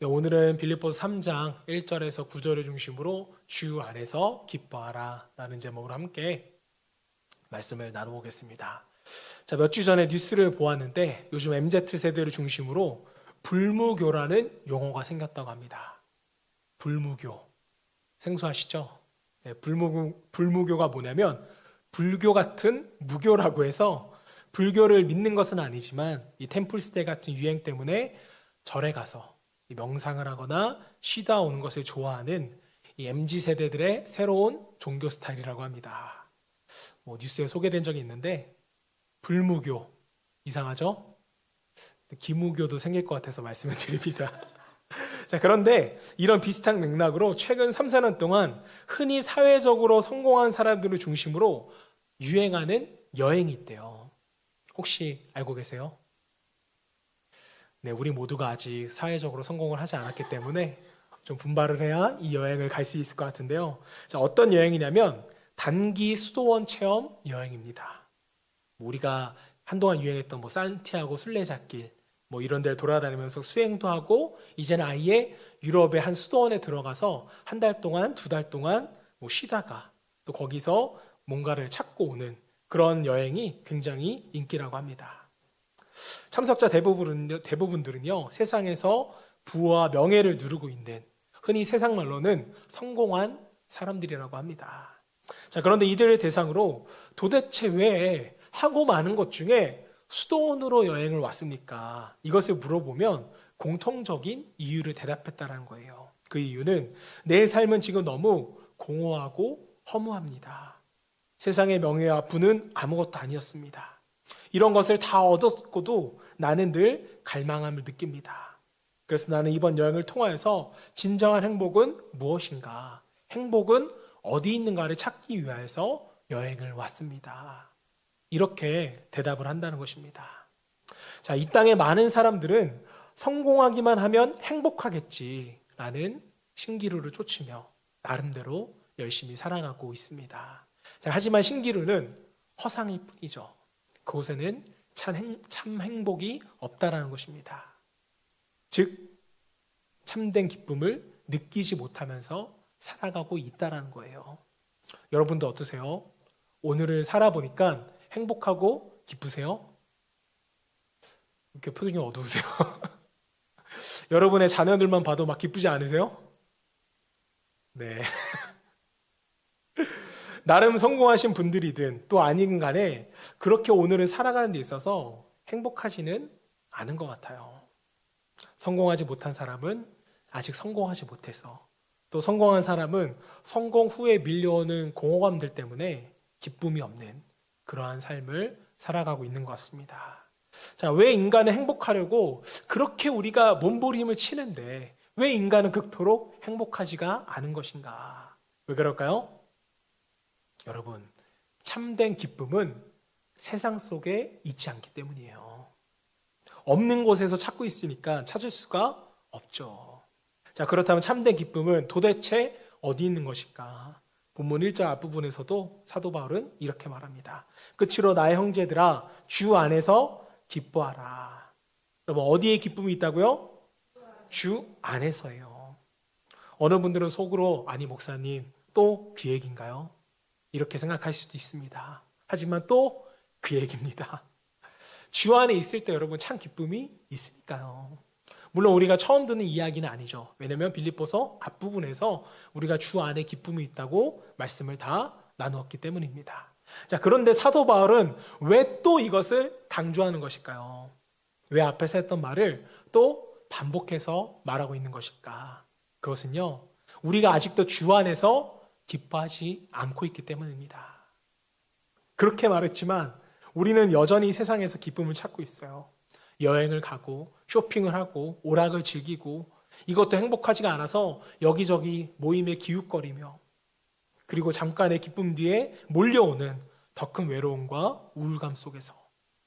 네, 오늘은 빌립보서 3장 1절에서 9절을 중심으로 주 안에서 기뻐하라 라는 제목으로 함께 말씀을 나눠보겠습니다. 자, 몇 주 전에 뉴스를 보았는데 요즘 MZ세대를 중심으로 불무교라는 용어가 생겼다고 합니다. 불무교. 생소하시죠? 네, 불무교가 뭐냐면 불교 같은 무교라고 해서 불교를 믿는 것은 아니지만 이 템플스테이 같은 유행 때문에 절에 가서 명상을 하거나 쉬다 오는 것을 좋아하는 이 MZ 세대들의 새로운 종교 스타일이라고 합니다. 뉴스에 소개된 적이 있는데 불무교 이상하죠? 기무교도 생길 것 같아서 말씀을 드립니다. 자, 그런데 이런 비슷한 맥락으로 최근 3, 4년 동안 흔히 사회적으로 성공한 사람들을 중심으로 유행하는 여행이 있대요. 혹시 알고 계세요? 네, 우리 모두가 아직 사회적으로 성공을 하지 않았기 때문에 좀 분발을 해야 이 여행을 갈 수 있을 것 같은데요. 자, 어떤 여행이냐면 단기 수도원 체험 여행입니다. 우리가 한동안 유행했던 산티아고 순례자길 이런 데를 돌아다니면서 수행도 하고 이제는 아예 유럽의 한 수도원에 들어가서 한 달 동안, 두 달 동안 쉬다가 또 거기서 뭔가를 찾고 오는 그런 여행이 굉장히 인기라고 합니다. 참석자 대부분들은요, 세상에서 부와 명예를 누리고 있는 흔히 세상 말로는 성공한 사람들이라고 합니다. 자, 그런데 이들을 대상으로 도대체 왜 하고 많은 것 중에 수도원으로 여행을 왔습니까? 이것을 물어보면 공통적인 이유를 대답했다는 거예요. 그 이유는 내 삶은 지금 너무 공허하고 허무합니다. 세상의 명예와 부는 아무것도 아니었습니다. 이런 것을 다 얻었고도 나는 늘 갈망함을 느낍니다. 그래서 나는 이번 여행을 통하여서 진정한 행복은 무엇인가? 행복은 어디 있는가를 찾기 위해서 여행을 왔습니다. 이렇게 대답을 한다는 것입니다. 자, 이 땅의 많은 사람들은 성공하기만 하면 행복하겠지라는 신기루를 쫓으며 나름대로 열심히 살아가고 있습니다. 자, 하지만 신기루는 허상일 뿐이죠. 그곳에는 참 행복이 없다라는 것입니다. 즉, 참된 기쁨을 느끼지 못하면서 살아가고 있다라는 거예요. 여러분도 어떠세요? 오늘을 살아보니까 행복하고 기쁘세요? 이렇게 표정이 어두우세요. 여러분의 자녀들만 봐도 막 기쁘지 않으세요? 네. 나름 성공하신 분들이든 또 아닌 간에 그렇게 오늘을 살아가는 데 있어서 행복하지는 않은 것 같아요. 성공하지 못한 사람은 아직 성공하지 못해서, 또 성공한 사람은 성공 후에 밀려오는 공허감들 때문에 기쁨이 없는 그러한 삶을 살아가고 있는 것 같습니다. 자, 왜 인간은 행복하려고 그렇게 우리가 몸부림을 치는데 왜 인간은 그토록 행복하지가 않은 것인가? 왜 그럴까요? 여러분, 참된 기쁨은 세상 속에 있지 않기 때문이에요. 없는 곳에서 찾고 있으니까 찾을 수가 없죠. 자, 그렇다면 참된 기쁨은 도대체 어디 있는 것일까? 본문 1절 앞부분에서도 사도 바울은 이렇게 말합니다. 끝으로 나의 형제들아, 주 안에서 기뻐하라. 여러분, 어디에 기쁨이 있다고요? 주 안에서예요. 어느 분들은 속으로 아니 목사님 또 그 얘기인가요? 이렇게 생각할 수도 있습니다. 하지만 또 그 얘기입니다. 주 안에 있을 때 여러분 참 기쁨이 있으니까요. 물론 우리가 처음 듣는 이야기는 아니죠. 왜냐하면 빌립보서 앞부분에서 우리가 주 안에 기쁨이 있다고 말씀을 다 나누었기 때문입니다. 자, 그런데 사도 바울은 왜 또 이것을 강조하는 것일까요? 왜 앞에서 했던 말을 또 반복해서 말하고 있는 것일까? 그것은요, 우리가 아직도 주 안에서 기뻐하지 않고 있기 때문입니다. 그렇게 말했지만 우리는 여전히 세상에서 기쁨을 찾고 있어요. 여행을 가고 쇼핑을 하고 오락을 즐기고 이것도 행복하지가 않아서 여기저기 모임에 기웃거리며 그리고 잠깐의 기쁨 뒤에 몰려오는 더 큰 외로움과 우울감 속에서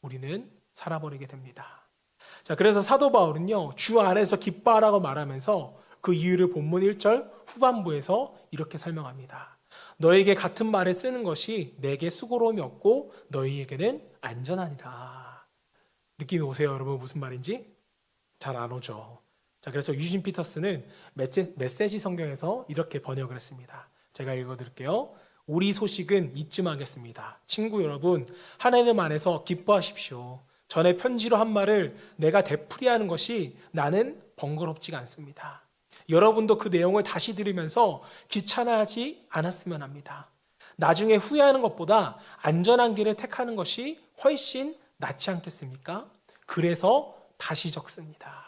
우리는 살아버리게 됩니다. 자, 그래서 사도 바울은요, 주 안에서 기뻐하라고 말하면서 그 이유를 본문 1절 후반부에서 이렇게 설명합니다. 너에게 같은 말을 쓰는 것이 내게 수고로움이 없고 너희에게는 안전하니라. 느낌이 오세요, 여러분? 무슨 말인지? 잘 안 오죠. 자, 그래서 유진 피터스는 메시지 성경에서 이렇게 번역을 했습니다. 제가 읽어드릴게요. 우리 소식은 이쯤하겠습니다. 친구 여러분, 하나님 안에서 기뻐하십시오. 전에 편지로 한 말을 내가 되풀이하는 것이 나는 번거롭지가 않습니다. 여러분도 그 내용을 다시 들으면서 귀찮아하지 않았으면 합니다. 나중에 후회하는 것보다 안전한 길을 택하는 것이 훨씬 낫지 않겠습니까? 그래서 다시 적습니다.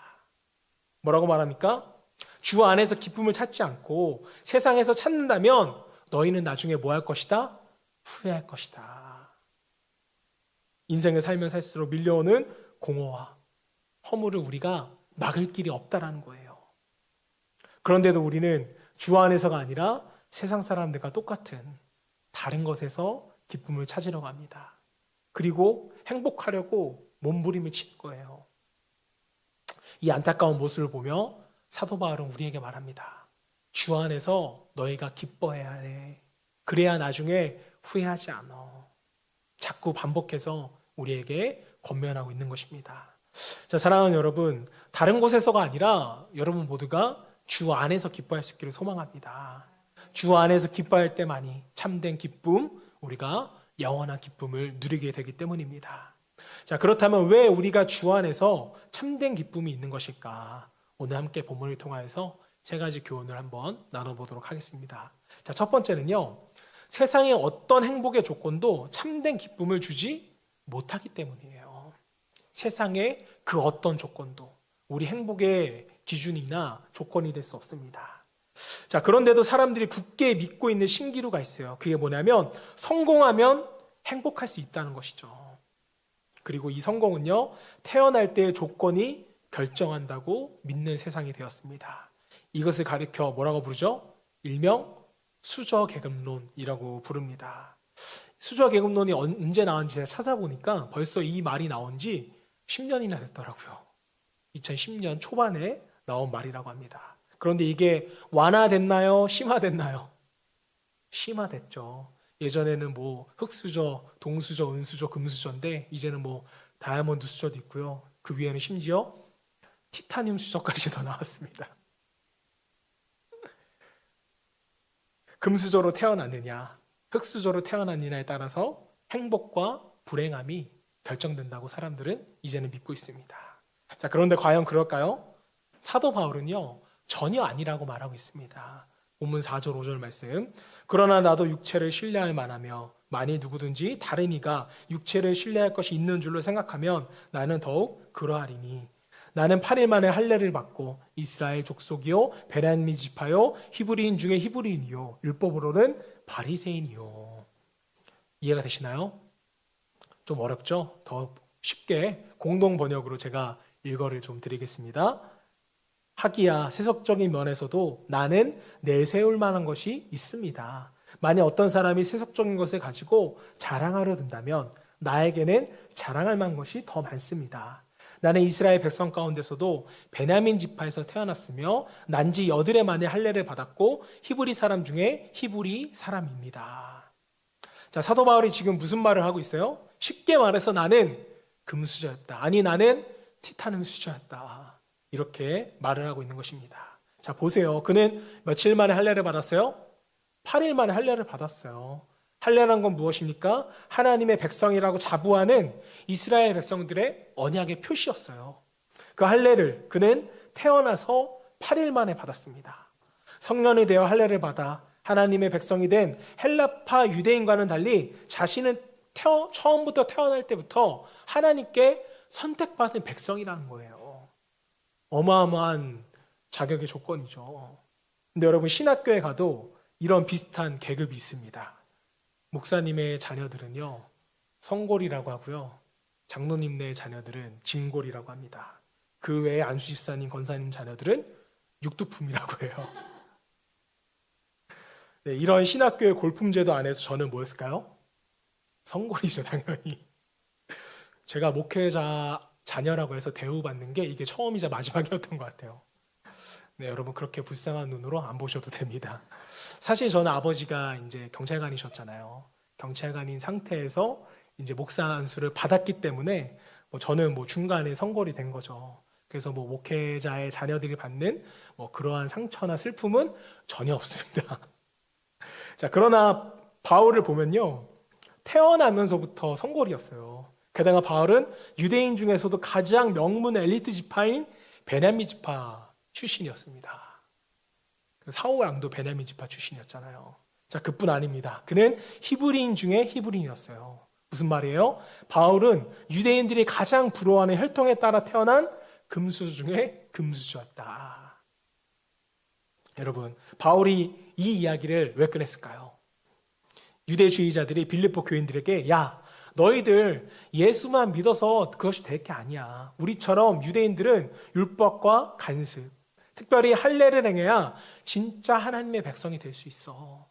뭐라고 말합니까? 주 안에서 기쁨을 찾지 않고 세상에서 찾는다면 너희는 나중에 뭐 할 것이다? 후회할 것이다. 인생을 살면 살수록 밀려오는 공허와 허물을 우리가 막을 길이 없다라는 거예요. 그런데도 우리는 주 안에서가 아니라 세상 사람들과 똑같은 다른 것에서 기쁨을 찾으려고 합니다. 그리고 행복하려고 몸부림을 치는 거예요. 이 안타까운 모습을 보며 사도 바울은 우리에게 말합니다. 주 안에서 너희가 기뻐해야 해. 그래야 나중에 후회하지 않아. 자꾸 반복해서 우리에게 권면하고 있는 것입니다. 자, 사랑하는 여러분, 다른 곳에서가 아니라 여러분 모두가 주 안에서 기뻐할 수 있기를 소망합니다. 주 안에서 기뻐할 때만이 참된 기쁨, 우리가 영원한 기쁨을 누리게 되기 때문입니다. 자, 그렇다면 왜 우리가 주 안에서 참된 기쁨이 있는 것일까? 오늘 함께 본문을 통하여서 세 가지 교훈을 한번 나눠보도록 하겠습니다. 자, 첫 번째는요, 세상의 어떤 행복의 조건도 참된 기쁨을 주지 못하기 때문이에요. 세상의 그 어떤 조건도 우리 행복의 기준이나 조건이 될 수 없습니다. 자, 그런데도 사람들이 굳게 믿고 있는 신기루가 있어요. 그게 뭐냐면 성공하면 행복할 수 있다는 것이죠. 그리고 이 성공은요, 태어날 때의 조건이 결정한다고 믿는 세상이 되었습니다. 이것을 가리켜 뭐라고 부르죠? 일명 수저계급론이라고 부릅니다. 수저계급론이 언제 나온지 제가 찾아보니까 벌써 이 말이 나온 지 10년이나 됐더라고요. 2010년 초반에 나온 말이라고 합니다. 그런데 이게 완화됐나요? 심화됐나요? 심화됐죠. 예전에는 뭐 흑수저, 동수저, 은수저, 금수저인데 이제는 뭐 다이아몬드 수저도 있고요. 그 위에는 심지어 티타늄 수저까지 더 나왔습니다. 금수저로 태어났느냐, 흑수저로 태어났느냐에 따라서 행복과 불행함이 결정된다고 사람들은 이제는 믿고 있습니다. 자, 그런데 과연 그럴까요? 사도 바울은요, 전혀 아니라고 말하고 있습니다. 본문 4절 5절 말씀. 그러나 나도 육체를 신뢰할 만하며 만일 누구든지 다른 이가 육체를 신뢰할 것이 있는 줄로 생각하면 나는 더욱 그러하리니 나는 8일 만에 할례를 받고 이스라엘 족속이요 베냐민 지파요 히브리인 중에 히브리인이요 율법으로는 바리새인이요. 이해가 되시나요? 좀 어렵죠? 더 쉽게 공동 번역으로 제가 일거를 좀 드리겠습니다. 하기야 세속적인 면에서도 나는 내세울 만한 것이 있습니다. 만약 어떤 사람이 세속적인 것을 가지고 자랑하려 든다면 나에게는 자랑할 만한 것이 더 많습니다. 나는 이스라엘 백성 가운데서도 베냐민 지파에서 태어났으며 난지 8해 만에 할례를 받았고 히브리 사람 중에 히브리 사람입니다. 자, 사도 바울이 지금 무슨 말을 하고 있어요? 쉽게 말해서 나는 금수저였다. 아니 나는 티타늄 수저였다. 이렇게 말을 하고 있는 것입니다. 자, 보세요. 그는 며칠 만에 할례를 받았어요? 8일 만에 할례를 받았어요. 할례란 건 무엇입니까? 하나님의 백성이라고 자부하는 이스라엘 백성들의 언약의 표시였어요. 그 할례를 그는 태어나서 8일 만에 받았습니다. 성년이 되어 할례를 받아 하나님의 백성이 된 헬라파 유대인과는 달리 자신은 처음부터 태어날 때부터 하나님께 선택받은 백성이라는 거예요. 어마어마한 자격의 조건이죠. 근데 여러분 신학교에 가도 이런 비슷한 계급이 있습니다. 목사님의 자녀들은요 성골이라고 하고요, 장로님네 자녀들은 진골이라고 합니다. 그 외에 안수집사님, 권사님 자녀들은 육두품이라고 해요. 네, 이런 신학교의 골품제도 안에서 저는 뭐였을까요? 성골이죠, 당연히. 제가 목회자 자녀라고 해서 대우받는 게 이게 처음이자 마지막이었던 것 같아요. 네, 여러분 그렇게 불쌍한 눈으로 안 보셔도 됩니다. 사실 저는 아버지가 이제 경찰관이셨잖아요. 경찰관인 상태에서 이제 목사 안수를 받았기 때문에 저는 중간에 성골이 된 거죠. 그래서 뭐 목회자의 자녀들이 받는 뭐 그러한 상처나 슬픔은 전혀 없습니다. 자, 그러나 바울을 보면요, 태어나면서부터 성골이었어요. 게다가 바울은 유대인 중에서도 가장 명문 엘리트 지파인 베냐민 지파 출신이었습니다. 사울 왕도 베냐민 지파 출신이었잖아요. 자, 그뿐 아닙니다. 그는 히브리인 중에 히브리인이었어요. 무슨 말이에요? 바울은 유대인들이 가장 부러워하는 혈통에 따라 태어난 금수저 중에 금수저였다. 여러분, 바울이 이 이야기를 왜 꺼냈을까요? 유대주의자들이 빌립보 교인들에게, 야, 너희들 예수만 믿어서 그것이 될 게 아니야. 우리처럼 유대인들은 율법과 간습, 특별히 할례를 행해야 진짜 하나님의 백성이 될 수 있어.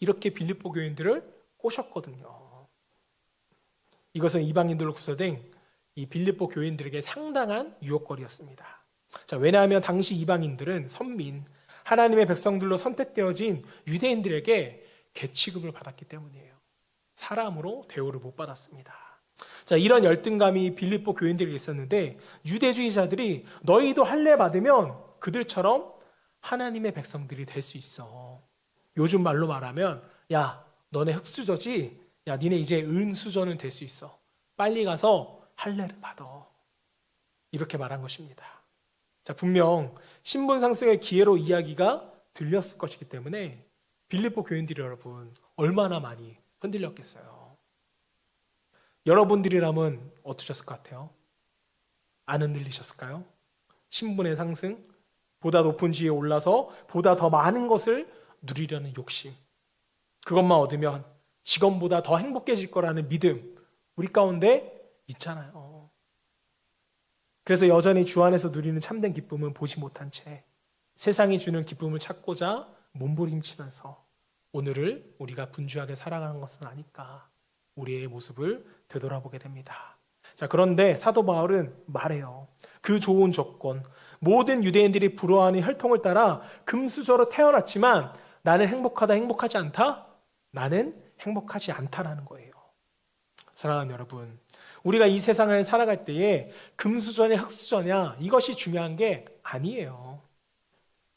이렇게 빌립보 교인들을 꼬셨거든요. 이것은 이방인들로 구성된 이 빌립보 교인들에게 상당한 유혹거리였습니다. 자, 왜냐하면 당시 이방인들은 선민, 하나님의 백성들로 선택되어진 유대인들에게 계치급을 받았기 때문이에요. 사람으로 대우를 못 받았습니다. 자, 이런 열등감이 빌립보 교인들에게 있었는데 유대주의자들이 너희도 할례 받으면 그들처럼 하나님의 백성들이 될 수 있어. 요즘 말로 말하면, 야, 너네 흙수저지? 야, 니네 이제 은수저는 될 수 있어. 빨리 가서 할례를 받아. 이렇게 말한 것입니다. 자, 분명 신분 상승의 기회로 이야기가 들렸을 것이기 때문에 빌립보 교인들이 여러분 얼마나 많이 흔들렸겠어요. 여러분들이라면 어떠셨을 것 같아요? 안 흔들리셨을까요? 신분의 상승, 보다 높은 지위에 올라서 보다 더 많은 것을 누리려는 욕심, 그것만 얻으면 직원보다 더 행복해질 거라는 믿음, 우리 가운데 있잖아요. 그래서 여전히 주 안에서 누리는 참된 기쁨은 보지 못한 채 세상이 주는 기쁨을 찾고자 몸부림치면서 오늘을 우리가 분주하게 살아가는 것은 아닐까, 우리의 모습을 되돌아보게 됩니다. 자, 그런데 사도 바울은 말해요. 그 좋은 조건, 모든 유대인들이 부러워하는 혈통을 따라 금수저로 태어났지만 나는 행복하다, 행복하지 않다? 나는 행복하지 않다라는 거예요. 사랑하는 여러분, 우리가 이 세상을 살아갈 때에 금수저냐 흙수저냐 이것이 중요한 게 아니에요.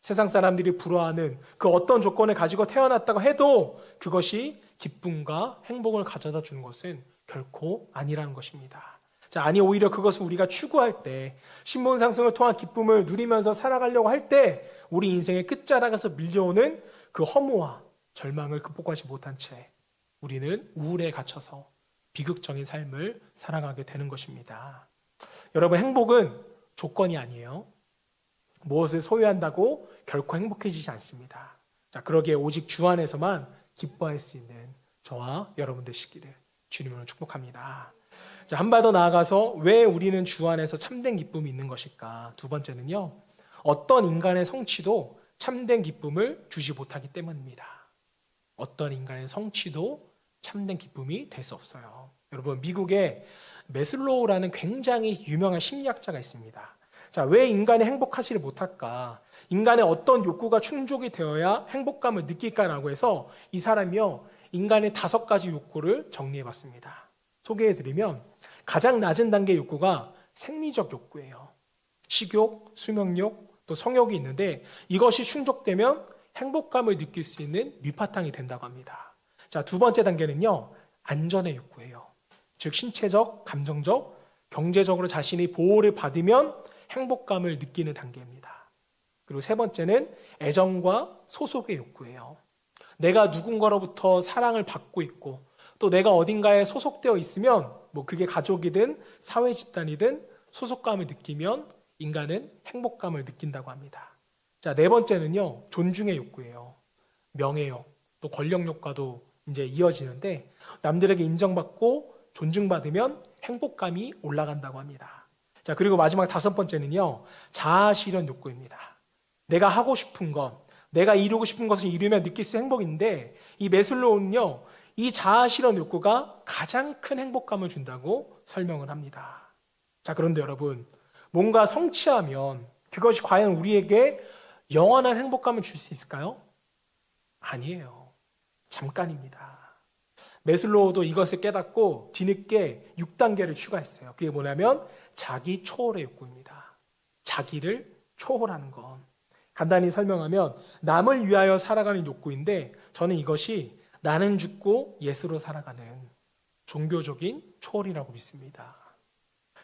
세상 사람들이 부러워하는 그 어떤 조건을 가지고 태어났다고 해도 그것이 기쁨과 행복을 가져다 주는 것은 결코 아니라는 것입니다. 자, 아니 오히려 그것을 우리가 추구할 때, 신분 상승을 통한 기쁨을 누리면서 살아가려고 할 때 우리 인생의 끝자락에서 밀려오는 그 허무와 절망을 극복하지 못한 채 우리는 우울에 갇혀서 비극적인 삶을 살아가게 되는 것입니다. 여러분, 행복은 조건이 아니에요. 무엇을 소유한다고 결코 행복해지지 않습니다. 자, 그러기에 오직 주 안에서만 기뻐할 수 있는 저와 여러분 되시기를 주님으로 축복합니다. 자, 한 발 더 나아가서 왜 우리는 주 안에서 참된 기쁨이 있는 것일까? 두 번째는요, 어떤 인간의 성취도 참된 기쁨을 주지 못하기 때문입니다. 어떤 인간의 성취도 참된 기쁨이 될 수 없어요. 여러분, 미국에 메슬로우라는 굉장히 유명한 심리학자가 있습니다. 자, 왜 인간이 행복하지를 못할까? 인간의 어떤 욕구가 충족이 되어야 행복감을 느낄까라고 해서 이 사람이요, 인간의 5가지 욕구를 정리해봤습니다. 소개해드리면 가장 낮은 단계 욕구가 생리적 욕구예요. 식욕, 수명욕, 또 성욕이 있는데 이것이 충족되면 행복감을 느낄 수 있는 밑바탕이 된다고 합니다. 자, 두 번째 단계는요, 안전의 욕구예요. 즉 신체적, 감정적, 경제적으로 자신이 보호를 받으면 행복감을 느끼는 단계입니다. 그리고 세 번째는 애정과 소속의 욕구예요. 내가 누군가로부터 사랑을 받고 있고 또 내가 어딘가에 소속되어 있으면 뭐 그게 가족이든 사회 집단이든 소속감을 느끼면 인간은 행복감을 느낀다고 합니다. 자, 네 번째는요, 존중의 욕구예요. 명예욕, 또 권력욕과도 이제 이어지는데 남들에게 인정받고 존중받으면 행복감이 올라간다고 합니다. 자, 그리고 마지막 5번째는요, 자아실현 욕구입니다. 내가 하고 싶은 것, 내가 이루고 싶은 것을 이루면 느낄 수 행복인데 이 메슬로우는요, 이 자아실현 욕구가 가장 큰 행복감을 준다고 설명을 합니다. 자, 그런데 여러분, 뭔가 성취하면 그것이 과연 우리에게 영원한 행복감을 줄 수 있을까요? 아니에요. 잠깐입니다. 메슬로우도 이것을 깨닫고 뒤늦게 6단계를 추가했어요. 그게 뭐냐면 자기 초월의 욕구입니다. 자기를 초월하는 것. 간단히 설명하면 남을 위하여 살아가는 욕구인데 저는 이것이 나는 죽고 예수로 살아가는 종교적인 초월이라고 믿습니다.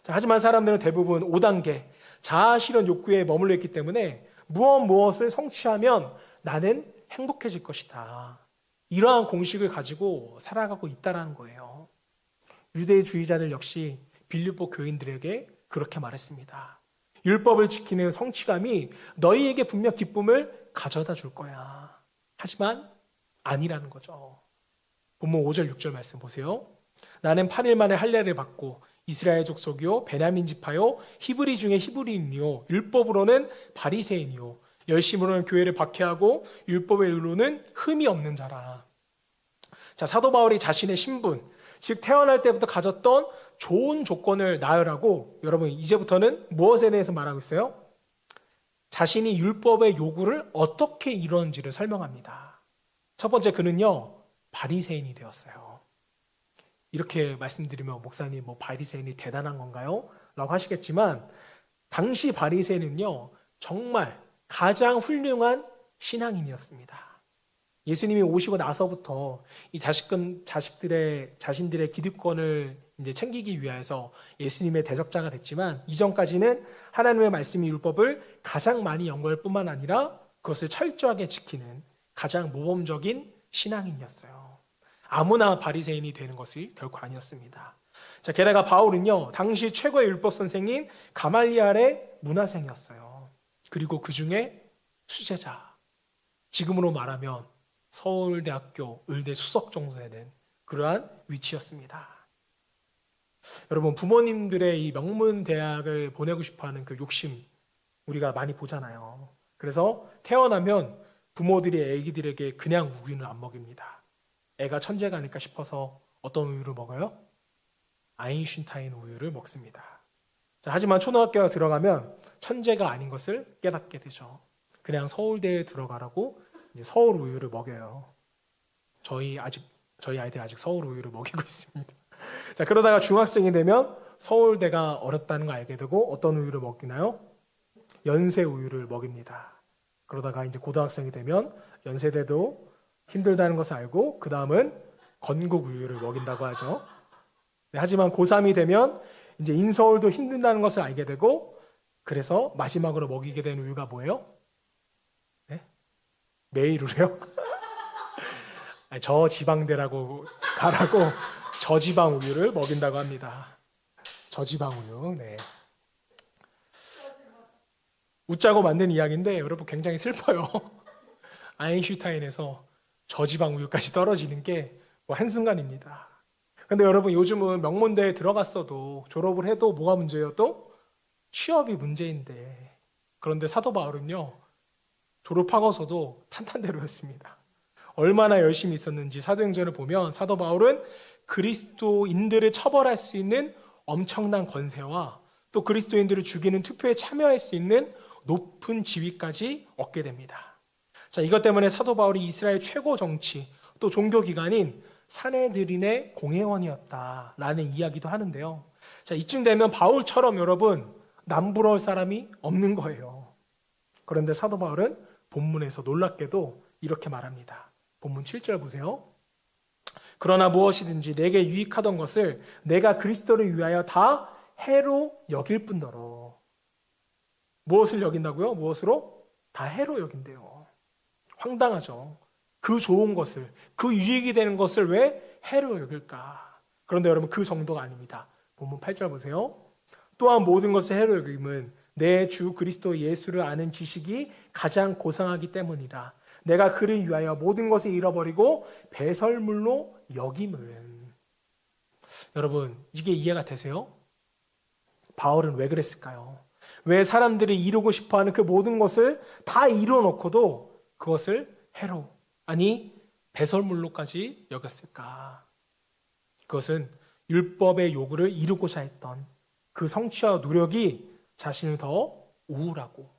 자, 하지만 사람들은 대부분 5단계 자아 실현 욕구에 머물러 있기 때문에 무엇을 성취하면 나는 행복해질 것이다. 이러한 공식을 가지고 살아가고 있다는 거예요. 유대주의자들 역시 빌립보 교인들에게 그렇게 말했습니다. 율법을 지키는 성취감이 너희에게 분명 기쁨을 가져다 줄 거야. 하지만 아니라는 거죠. 본문 5절 6절 말씀 보세요. 나는 8일 만에 할례를 받고 이스라엘 족속이요 베냐민 지파요 히브리 중에 히브리인이요 율법으로는 바리새인이요 열심으로는 교회를 박해하고 율법의 의로는 흠이 없는 자라. 자, 사도 바울이 자신의 신분, 즉 태어날 때부터 가졌던 좋은 조건을 나열하고 여러분 이제부터는 무엇에 대해서 말하고 있어요? 자신이 율법의 요구를 어떻게 이루었는지를 설명합니다. 첫 번째, 그는요 바리새인이 되었어요. 이렇게 말씀드리면 목사님 바리새인이 대단한 건가요? 라고 하시겠지만 당시 바리새인은요 정말 가장 훌륭한 신앙인이었습니다. 예수님이 오시고 나서부터 이 자신들의 기득권을 이제 챙기기 위해서 예수님의 대적자가 됐지만 이전까지는 하나님의 말씀이 율법을 가장 많이 연구할 뿐만 아니라 그것을 철저하게 지키는 가장 모범적인 신앙인이었어요. 아무나 바리새인이 되는 것이 결코 아니었습니다. 자, 게다가 바울은요 당시 최고의 율법 선생인 가말리알의 문화생이었어요. 그리고 그 중에 수제자, 지금으로 말하면 서울대학교 의대 수석 정도 되는 그러한 위치였습니다. 여러분 부모님들의 이 명문 대학을 보내고 싶어하는 그 욕심 우리가 많이 보잖아요. 그래서 태어나면 부모들이 애기들에게 그냥 우유는 안 먹입니다. 애가 천재가 아닐까 싶어서 어떤 우유를 먹어요? 아인슈타인 우유를 먹습니다. 자, 하지만 초등학교에 들어가면 천재가 아닌 것을 깨닫게 되죠. 그냥 서울대에 들어가라고 이제 서울 우유를 먹여요. 저희 아이들 아직 서울 우유를 먹이고 있습니다. 자, 그러다가 중학생이 되면 서울대가 어렵다는 거 알게 되고 어떤 우유를 먹이나요? 연세 우유를 먹입니다. 그러다가 이제 고등학생이 되면 연세대도 힘들다는 것을 알고 그 다음은 건국 우유를 먹인다고 하죠. 네, 하지만 고3이 되면 이제 인서울도 힘든다는 것을 알게 되고 그래서 마지막으로 먹이게 된 우유가 뭐예요? 네? 메이루래요? 저지방대라고 가라고 저지방 우유를 먹인다고 합니다. 저지방 우유. 네. 웃자고 만든 이야기인데 여러분 굉장히 슬퍼요. 아인슈타인에서 저지방 우유까지 떨어지는 게 한순간입니다. 근데 여러분 요즘은 명문대에 들어갔어도 졸업을 해도 뭐가 문제예요? 또 취업이 문제인데 그런데 사도 바울은요 졸업하고서도 탄탄대로였습니다. 얼마나 열심히 있었는지 사도행전을 보면 사도 바울은 그리스도인들을 처벌할 수 있는 엄청난 권세와 또 그리스도인들을 죽이는 투표에 참여할 수 있는 높은 지위까지 얻게 됩니다. 자, 이것 때문에 사도 바울이 이스라엘 최고 정치 또 종교기관인 사내드린의 공회원이었다라는 이야기도 하는데요. 자, 이쯤 되면 바울처럼 여러분 남부러울 사람이 없는 거예요. 그런데 사도 바울은 본문에서 놀랍게도 이렇게 말합니다. 본문 7절 보세요. 그러나 무엇이든지 내게 유익하던 것을 내가 그리스도를 위하여 다 해로 여길 뿐더러. 무엇을 여긴다고요? 무엇으로? 다 해로 여긴대요. 황당하죠. 그 좋은 것을, 그 유익이 되는 것을 왜 해로 여길까? 그런데 여러분 그 정도가 아닙니다. 본문 8절 보세요. 또한 모든 것을 해로 여김은 내 주 그리스도 예수를 아는 지식이 가장 고상하기 때문이라. 내가 그를 위하여 모든 것을 잃어버리고 배설물로 여김은. 여러분 이게 이해가 되세요? 바울은 왜 그랬을까요? 왜 사람들이 이루고 싶어하는 그 모든 것을 다 이루어놓고도 그것을 해로, 아니 배설물로까지 여겼을까? 그것은 율법의 요구를 이루고자 했던 그 성취와 노력이 자신을 더 우울하고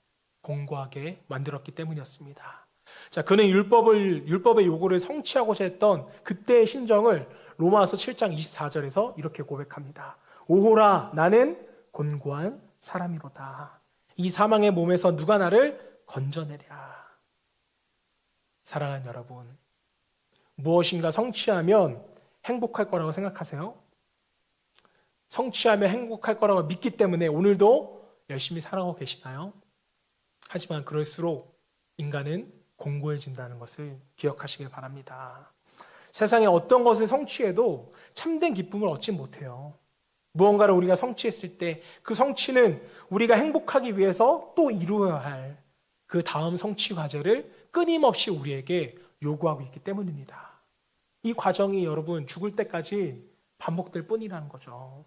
공고하게 만들었기 때문이었습니다. 자, 그는 율법의 요구를 성취하고자 했던 그때의 심정을 로마서 7장 24절에서 이렇게 고백합니다. 오호라 나는 곤고한 사람이로다. 이 사망의 몸에서 누가 나를 건져내랴. 사랑하는 여러분, 무엇인가 성취하면 행복할 거라고 생각하세요? 성취하면 행복할 거라고 믿기 때문에 오늘도 열심히 살아가고 계시나요? 하지만 그럴수록 인간은 공고해진다는 것을 기억하시길 바랍니다. 세상에 어떤 것을 성취해도 참된 기쁨을 얻지 못해요. 무언가를 우리가 성취했을 때 그 성취는 우리가 행복하기 위해서 또 이루어야 할 그 다음 성취 과제를 끊임없이 우리에게 요구하고 있기 때문입니다. 이 과정이 여러분 죽을 때까지 반복될 뿐이라는 거죠.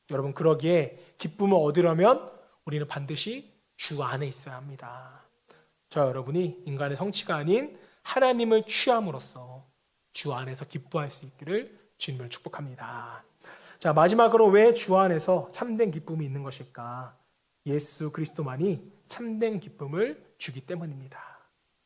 여러분, 그러기에 기쁨을 얻으려면 우리는 반드시 주 안에 있어야 합니다. 저 여러분이 인간의 성취가 아닌 하나님을 취함으로써 주 안에서 기뻐할 수 있기를 주님을 축복합니다. 자, 마지막으로 왜 주 안에서 참된 기쁨이 있는 것일까? 예수 그리스도만이 참된 기쁨을 주기 때문입니다.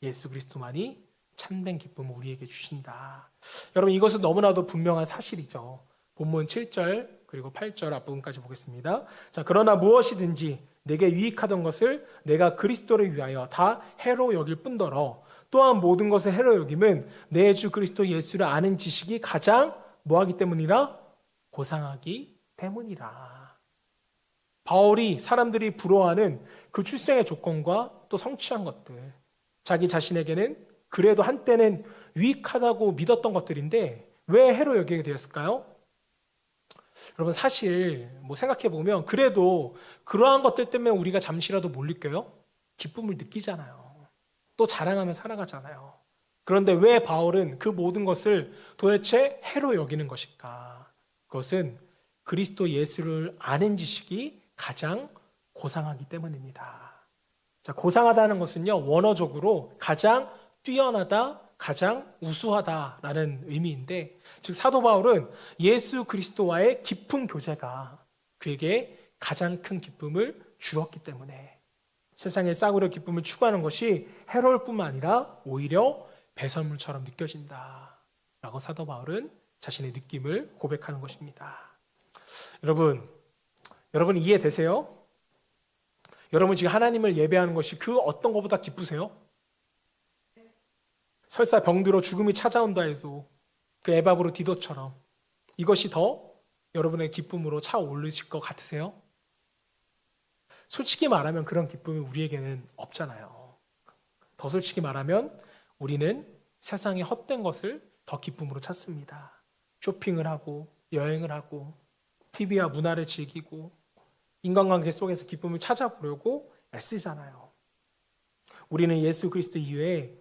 예수 그리스도만이 참된 기쁨을 우리에게 주신다. 여러분, 이것은 너무나도 분명한 사실이죠. 본문 7절 그리고 8절 앞부분까지 보겠습니다. 자, 그러나 무엇이든지 내게 유익하던 것을 내가 그리스도를 위하여 다 해로 여길 뿐더러 또한 모든 것을 해로 여김은 내 주 그리스도 예수를 아는 지식이 가장 뭐하기 때문이라? 고상하기 때문이라. 바울이 사람들이 부러워하는 그 출생의 조건과 또 성취한 것들, 자기 자신에게는 그래도 한때는 유익하다고 믿었던 것들인데 왜 해로 여기게 되었을까요? 여러분, 사실 생각해 보면 그래도 그러한 것들 때문에 우리가 잠시라도 못 느껴요? 기쁨을 느끼잖아요. 또 자랑하며 살아가잖아요. 그런데 왜 바울은 그 모든 것을 도대체 해로 여기는 것일까? 그것은 그리스도 예수를 아는 지식이 가장 고상하기 때문입니다. 자, 고상하다는 것은요, 원어적으로 가장 뛰어나다, 가장 우수하다라는 의미인데, 즉 사도 바울은 예수 그리스도와의 깊은 교제가 그에게 가장 큰 기쁨을 주었기 때문에 세상의 싸구려 기쁨을 추구하는 것이 해로울 뿐만 아니라 오히려 배설물처럼 느껴진다 라고 사도 바울은 자신의 느낌을 고백하는 것입니다. 여러분 이해되세요? 여러분 지금 하나님을 예배하는 것이 그 어떤 것보다 기쁘세요? 설사 병들어 죽음이 찾아온다 해도 그 에바브로 디도처럼 이것이 더 여러분의 기쁨으로 차오르실 것 같으세요? 솔직히 말하면 그런 기쁨이 우리에게는 없잖아요. 더 솔직히 말하면 우리는 세상의 헛된 것을 더 기쁨으로 찾습니다. 쇼핑을 하고 여행을 하고 TV와 문화를 즐기고 인간관계 속에서 기쁨을 찾아보려고 애쓰잖아요. 우리는 예수 그리스도 이외에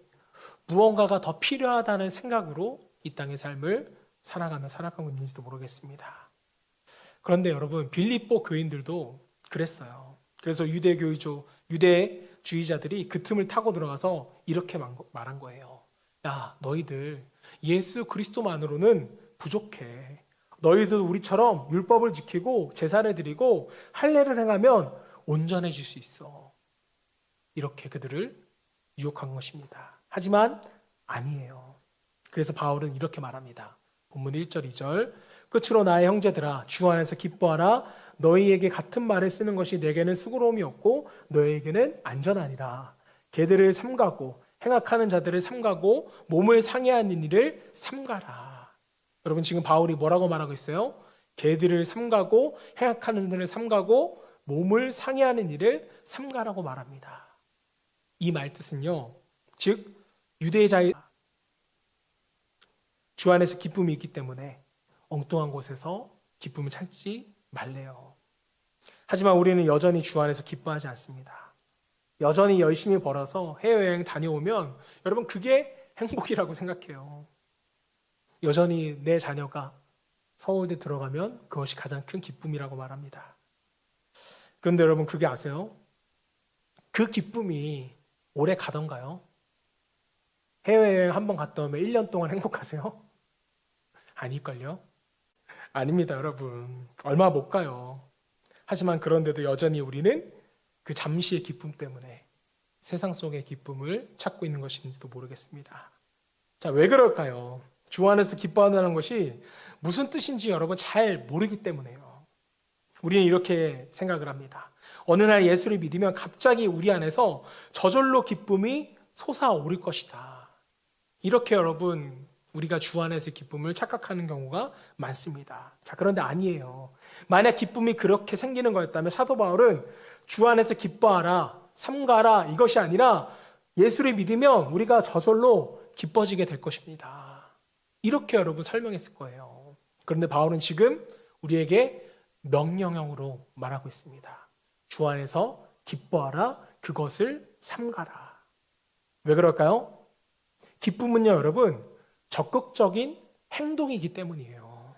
무언가가 더 필요하다는 생각으로 이 땅의 삶을 살아가고 있는지도 모르겠습니다. 그런데 여러분, 빌립보 교인들도 그랬어요. 그래서 유대주의자들이 그 틈을 타고 들어가서 이렇게 말한 거예요. 야, 너희들 예수 그리스도만으로는 부족해. 너희들 우리처럼 율법을 지키고 제사를 드리고 할례를 행하면 온전해질 수 있어. 이렇게 그들을 유혹한 것입니다. 하지만 아니에요. 그래서 바울은 이렇게 말합니다. 본문 1절 2절 끝으로 나의 형제들아 주 안에서 기뻐하라. 너희에게 같은 말을 쓰는 것이 내게는 수고로움이 없고 너희에게는 안전하니라. 개들을 삼가고 행악하는 자들을 삼가고 몸을 상해하는 일을 삼가라. 여러분 지금 바울이 뭐라고 말하고 있어요? 개들을 삼가고 행악하는 자들을 삼가고 몸을 상해하는 일을 삼가라고 말합니다. 이 말 뜻은요, 즉 유대자의 주 안에서 기쁨이 있기 때문에 엉뚱한 곳에서 기쁨을 찾지 말래요. 하지만 우리는 여전히 주 안에서 기뻐하지 않습니다. 여전히 열심히 벌어서 해외여행 다녀오면 여러분 그게 행복이라고 생각해요. 여전히 내 자녀가 서울대 들어가면 그것이 가장 큰 기쁨이라고 말합니다. 그런데 여러분 그게 아세요? 그 기쁨이 오래 가던가요? 해외여행 한번 갔다 오면 1년 동안 행복하세요? 아닐걸요? 아닙니다, 여러분. 얼마 못 가요. 하지만 그런데도 여전히 우리는 그 잠시의 기쁨 때문에 세상 속의 기쁨을 찾고 있는 것인지도 모르겠습니다. 자, 왜 그럴까요? 주 안에서 기뻐한다는 것이 무슨 뜻인지 여러분 잘 모르기 때문에요. 우리는 이렇게 생각을 합니다. 어느 날 예수를 믿으면 갑자기 우리 안에서 저절로 기쁨이 솟아오를 것이다. 이렇게 여러분, 우리가 주 안에서 기쁨을 착각하는 경우가 많습니다. 자, 그런데 아니에요. 만약 기쁨이 그렇게 생기는 거였다면 사도 바울은 주 안에서 기뻐하라, 삼가라 이것이 아니라 예수를 믿으면 우리가 저절로 기뻐지게 될 것입니다. 이렇게 여러분 설명했을 거예요. 그런데 바울은 지금 우리에게 명령형으로 말하고 있습니다. 주 안에서 기뻐하라, 그것을 삼가라. 왜 그럴까요? 기쁨은요, 여러분, 적극적인 행동이기 때문이에요.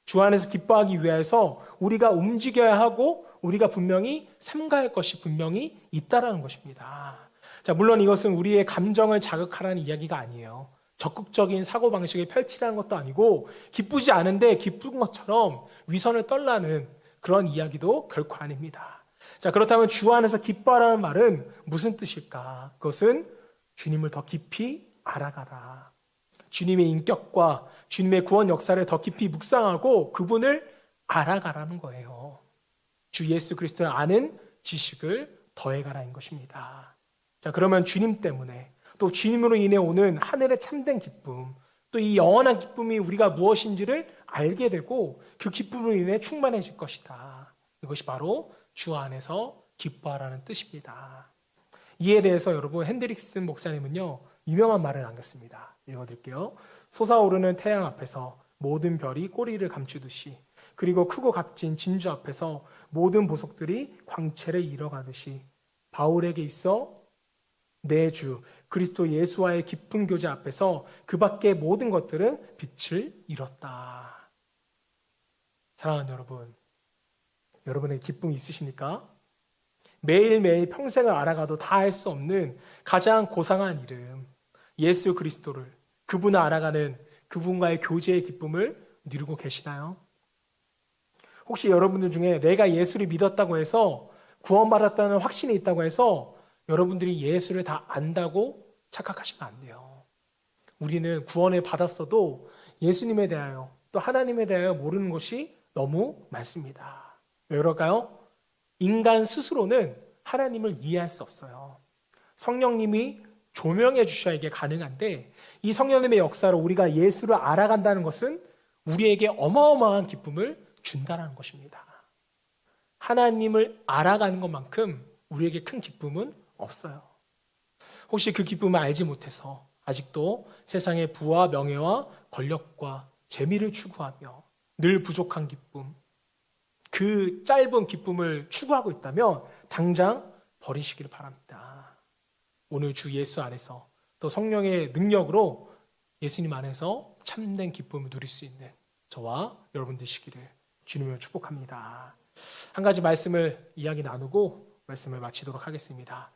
주 안에서 기뻐하기 위해서 우리가 움직여야 하고 우리가 분명히 삼가야 할 것이 분명히 있다라는 것입니다. 자, 물론 이것은 우리의 감정을 자극하라는 이야기가 아니에요. 적극적인 사고방식을 펼치라는 것도 아니고 기쁘지 않은데 기쁜 것처럼 위선을 떨라는 그런 이야기도 결코 아닙니다. 자, 그렇다면 주 안에서 기뻐하라는 말은 무슨 뜻일까? 그것은 주님을 더 깊이 알아가라. 주님의 인격과 주님의 구원 역사를 더 깊이 묵상하고 그분을 알아가라는 거예요. 주 예수 그리스도를 아는 지식을 더해가라는 것입니다. 자, 그러면 주님 때문에 또 주님으로 인해 오는 하늘의 참된 기쁨, 또 이 영원한 기쁨이 우리가 무엇인지를 알게 되고 그 기쁨으로 인해 충만해질 것이다. 이것이 바로 주 안에서 기뻐하라는 뜻입니다. 이에 대해서 여러분 핸드릭슨 목사님은요, 유명한 말을 남겼습니다. 읽어드릴게요. 솟아오르는 태양 앞에서 모든 별이 꼬리를 감추듯이, 그리고 크고 값진 진주 앞에서 모든 보석들이 광채를 잃어가듯이 바울에게 있어 내 주 그리스도 예수와의 깊은 교제 앞에서 그 밖의 모든 것들은 빛을 잃었다. 사랑하는 여러분, 여러분의 기쁨이 있으십니까? 매일매일 평생을 알아가도 다 할 수 없는 가장 고상한 이름 예수 그리스도를, 그분을 알아가는 그분과의 교제의 기쁨을 누리고 계시나요? 혹시 여러분들 중에 내가 예수를 믿었다고 해서 구원받았다는 확신이 있다고 해서 여러분들이 예수를 다 안다고 착각하시면 안 돼요. 우리는 구원을 받았어도 예수님에 대하여 또 하나님에 대하여 모르는 것이 너무 많습니다. 왜 그럴까요? 인간 스스로는 하나님을 이해할 수 없어요. 성령님이 조명해 주셔야 이게 가능한데 이 성령님의 역사로 우리가 예수를 알아간다는 것은 우리에게 어마어마한 기쁨을 준다는 것입니다. 하나님을 알아가는 것만큼 우리에게 큰 기쁨은 없어요. 혹시 그 기쁨을 알지 못해서 아직도 세상의 부와 명예와 권력과 재미를 추구하며 늘 부족한 기쁨, 그 짧은 기쁨을 추구하고 있다면 당장 버리시기를 바랍니다. 오늘 주 예수 안에서 또 성령의 능력으로 예수님 안에서 참된 기쁨을 누릴 수 있는 저와 여러분 되시기를 주님을 축복합니다. 한 가지 말씀을 이야기 나누고 말씀을 마치도록 하겠습니다.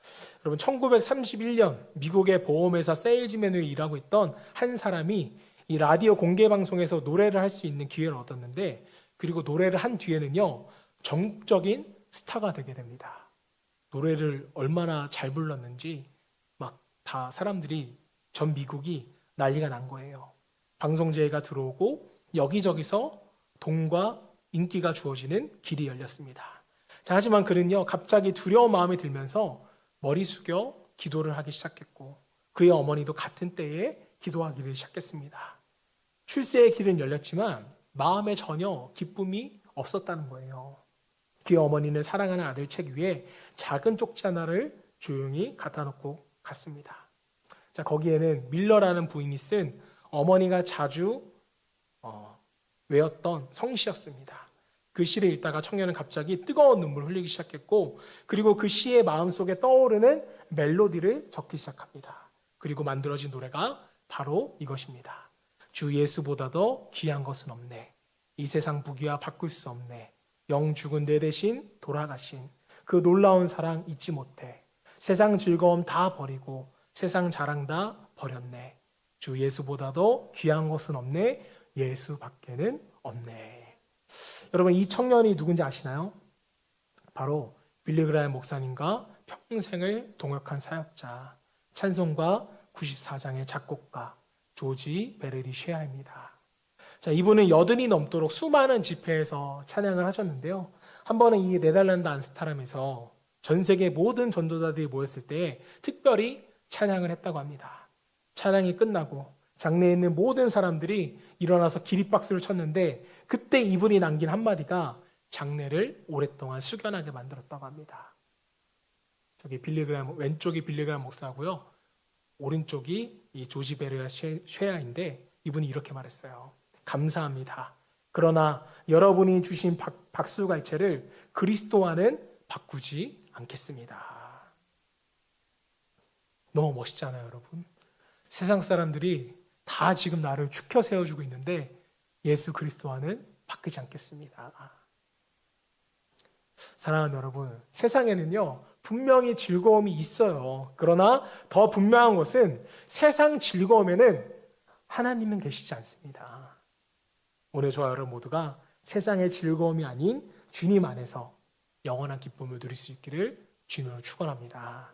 여러분, 1931년 미국의 보험회사 세일즈맨으로 일하고 있던 한 사람이 이 라디오 공개 방송에서 노래를 할 수 있는 기회를 얻었는데, 그리고 노래를 한 뒤에는요 전국적인 스타가 되게 됩니다. 노래를 얼마나 잘 불렀는지 막 다 사람들이, 전 미국이 난리가 난 거예요. 방송제가 들어오고 여기저기서 돈과 인기가 주어지는 길이 열렸습니다. 자, 하지만 그는요 갑자기 두려운 마음이 들면서 머리 숙여 기도를 하기 시작했고 그의 어머니도 같은 때에 기도하기를 시작했습니다. 출세의 길은 열렸지만 마음에 전혀 기쁨이 없었다는 거예요. 그의 어머니는 사랑하는 아들 책 위에 작은 쪽지 하나를 조용히 갖다 놓고 갔습니다. 자, 거기에는 밀러라는 부인이 쓴 어머니가 자주 외웠던 성시였습니다. 그 시를 읽다가 청년은 갑자기 뜨거운 눈물을 흘리기 시작했고, 그리고 그 시의 마음속에 떠오르는 멜로디를 적기 시작합니다. 그리고 만들어진 노래가 바로 이것입니다. 주 예수보다도 귀한 것은 없네. 이 세상 부귀와 바꿀 수 없네. 영 죽은 내 대신 돌아가신 그 놀라운 사랑 잊지 못해. 세상 즐거움 다 버리고 세상 자랑 다 버렸네. 주 예수보다도 귀한 것은 없네. 예수밖에는 없네. 여러분, 이 청년이 누군지 아시나요? 바로 빌리 그라햄 목사님과 평생을 동역한 사역자, 찬송가 94장의 작곡가 조지 베르리 쉐아입니다. 자, 이분은 80이 넘도록 수많은 집회에서 찬양을 하셨는데요. 한 번은 이 네덜란드 암스테르담에서 전 세계 모든 전도자들이 모였을 때 특별히 찬양을 했다고 합니다. 찬양이 끝나고 장내에 있는 모든 사람들이 일어나서 기립박수를 쳤는데 그때 이분이 남긴 한마디가 장내를 오랫동안 숙연하게 만들었다고 합니다. 저기 왼쪽이 빌리그람 목사고요. 오른쪽이 이 조지 베르야 쉐야인데 이분이 이렇게 말했어요. 감사합니다. 그러나 여러분이 주신 박수갈채를 그리스도와는 바꾸지 않겠습니다. 너무 멋있잖아요, 여러분. 세상 사람들이 다 지금 나를 축혀 세워주고 있는데 예수 그리스도와는 바뀌지 않겠습니다. 사랑하는 여러분, 세상에는요 분명히 즐거움이 있어요. 그러나 더 분명한 것은 세상 즐거움에는 하나님은 계시지 않습니다. 오늘 저와 여러분 모두가 세상의 즐거움이 아닌 주님 안에서 영원한 기쁨을 누릴 수 있기를 주님으로 축원합니다.